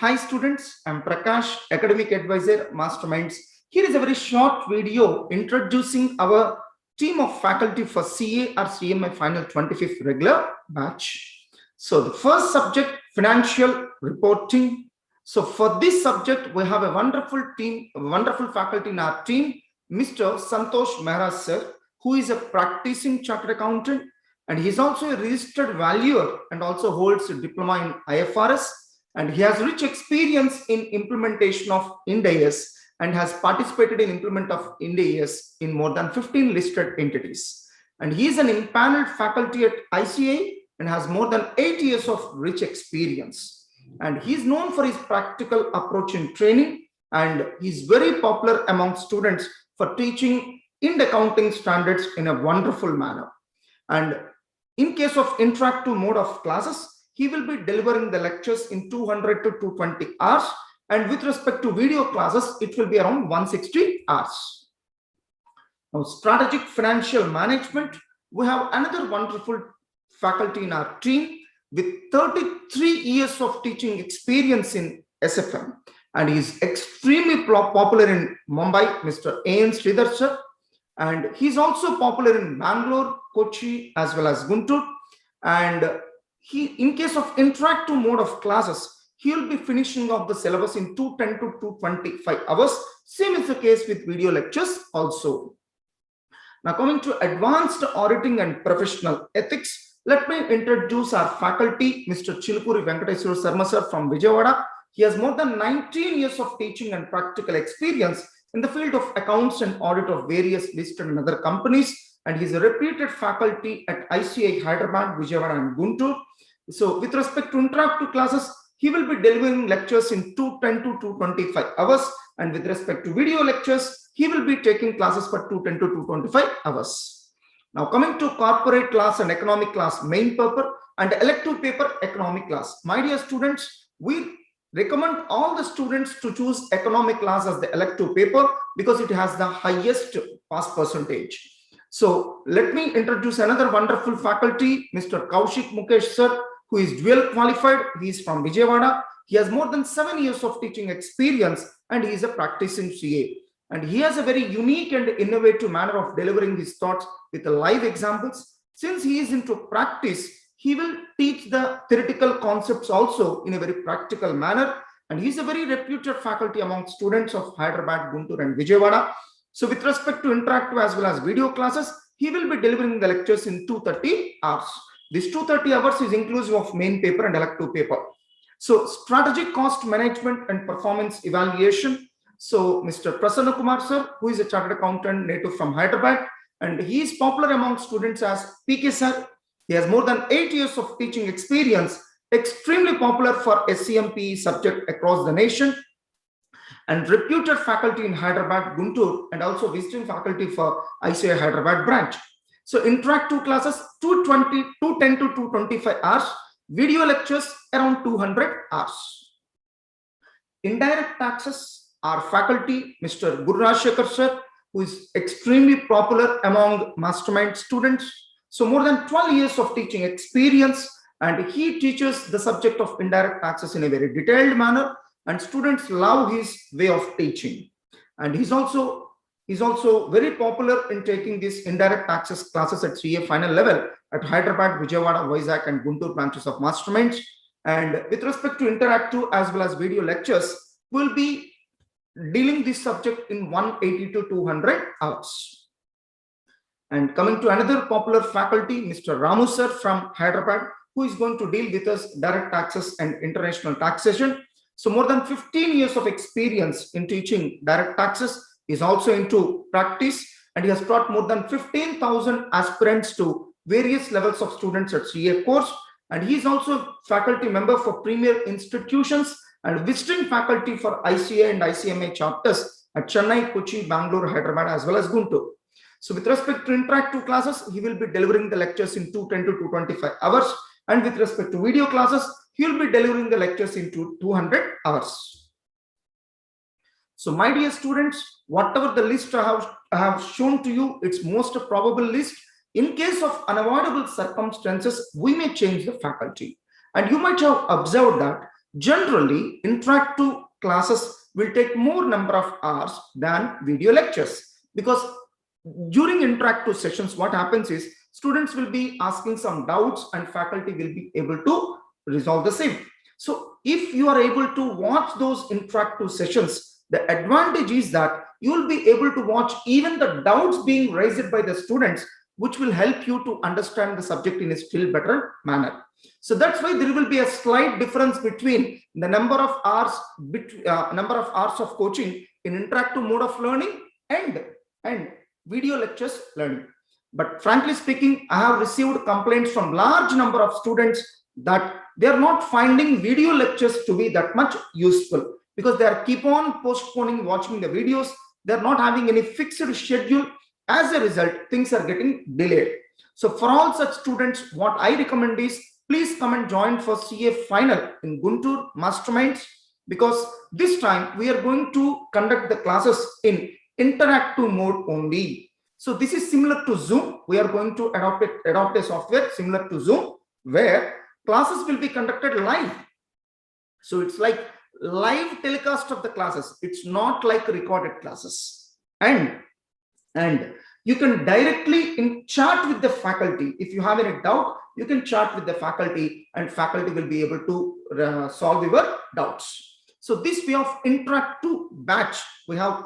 Hi students, I'm Prakash, Academic Advisor, Masterminds. Here is a very short video introducing our team of faculty for CA or CMA Final 25th regular batch. So the first subject, financial reporting. So for this subject, we have a wonderful team, a wonderful faculty in our team, Mr. Santosh Mehra sir, who is a practicing chartered accountant, and he is also a registered valuer and also holds a diploma in IFRS, and he has rich experience in implementation of Ind AS and has participated in implement of Ind AS in more than 15 listed entities. And he is an impaneled faculty at ICA and has more than 8 years of rich experience. And he is known for his practical approach in training, and he is very popular among students for teaching Ind accounting standards in a wonderful manner. And in case of interactive mode of classes, he will be delivering the lectures in 200 to 220 hours. And with respect to video classes, it will be around 160 hours. Now, strategic financial management, we have another wonderful faculty in our team with 33 years of teaching experience in SFM. And he is extremely popular in Mumbai, Mr. A.N. Sridhar sir. And he's also popular in Bangalore, Kochi, as well as Guntur. And he, in case of interactive mode of classes, he will be finishing off the syllabus in 210 to 225 hours. Same is the case with video lectures also. Now coming to advanced auditing and professional ethics, let me introduce our faculty, Mr. Chilukuri Venkateswara Sarma sir from Vijayawada. He has more than 19 years of teaching and practical experience in the field of accounts and audit of various listed and other companies, and he's a reputed faculty at ICA Hyderabad, Vijayawada and Guntur. So with respect to interactive classes, he will be delivering lectures in 210 to 225 hours, and with respect to video lectures, he will be taking classes for 210 to 225 hours. Now coming to corporate class and economic class main paper and elective paper economic class. My dear students, we recommend all the students to choose economic class as the elective paper because it has the highest pass percentage. So let me introduce another wonderful faculty, Mr. Kaushik Mukesh sir, who is dual qualified. He is from Vijayawada. He has more than 7 years of teaching experience and he is a practicing CA. And he has a very unique and innovative manner of delivering his thoughts with the live examples. Since he is into practice, he will teach the theoretical concepts also in a very practical manner. And he is a very reputed faculty among students of Hyderabad, Guntur and Vijayawada. So with respect to interactive as well as video classes, he will be delivering the lectures in 230 hours. This 230 hours is inclusive of main paper and elective paper. So strategic cost management and performance evaluation. So Mr. Prasanna Kumar sir, who is a chartered accountant native from Hyderabad, and he is popular among students as PK sir. He has more than 8 years of teaching experience, extremely popular for SCMP subject across the nation, and reputed faculty in Hyderabad, Guntur, and also visiting faculty for ICA Hyderabad branch. So interactive classes 210 to 225 hours, video lectures around 200 hours. Indirect taxes, our faculty, Mr. Gururaj Shekhar sir, who is extremely popular among mastermind students. So more than 12 years of teaching experience, and he teaches the subject of indirect taxes in a very detailed manner, and students love his way of teaching. And he's also very popular in taking these indirect taxes classes at CA final level at Hyderabad, Vijayawada, Vizag and Guntur branches of masterminds. And with respect to interactive as well as video lectures, we'll be dealing this subject in 180 to 200 hours. And coming to another popular faculty, Mr. Ramu sir from Hyderabad, who is going to deal with us direct taxes and international taxation. So more than 15 years of experience in teaching direct taxes, is also into practice, and he has taught more than 15,000 aspirants to various levels of students at CA course. And he is also faculty member for premier institutions and visiting faculty for ICA and ICMA chapters at Chennai, Kochi, Bangalore, Hyderabad, as well as Guntur. So with respect to interactive classes, he will be delivering the lectures in 210 to 225 hours. And with respect to video classes, he will be delivering the lectures in 200 hours. So my dear students, whatever the list I have shown to you, it's most probable list. In case of unavoidable circumstances, we may change the faculty. And you might have observed that Generally, interactive classes will take more number of hours than video lectures, because during interactive sessions, what happens is students will be asking some doubts and faculty will be able to resolve the same. So if you are able to watch those interactive sessions, the advantage is that you will be able to watch even the doubts being raised by the students, which will help you to understand the subject in a still better manner. So that's why there will be a slight difference between the number of hours of coaching in interactive mode of learning and video lectures learning. But frankly speaking, I have received complaints from large number of students that they are not finding video lectures to be that much useful, because they are keep on postponing watching the videos. They are not having any fixed schedule. As a result, things are getting delayed. So for all such students, what I recommend is, please come and join for CA final in Guntur Masterminds, because this time we are going to conduct the classes in interactive mode only. So this is similar to Zoom. We are going to adopt a software similar to Zoom, where classes will be conducted live. So it's like live telecast of the classes. It's not like recorded classes. And you can directly chat with the faculty. If you have any doubt, you can chat with the faculty and faculty will be able to solve your doubts. So this way of interactive batch we have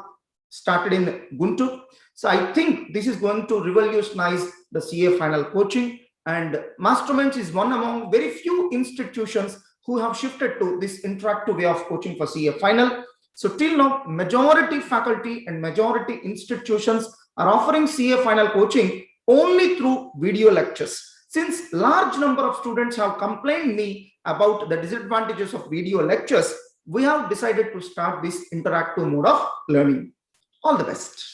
started in Guntur. So I think this is going to revolutionize the CA final coaching, and Masterminds is one among very few institutions who have shifted to this interactive way of coaching for CA final. So till now, majority faculty and majority institutions are offering CA final coaching only through video lectures. Since large number of students have complained me about the disadvantages of video lectures, we have decided to start this interactive mode of learning. All the best.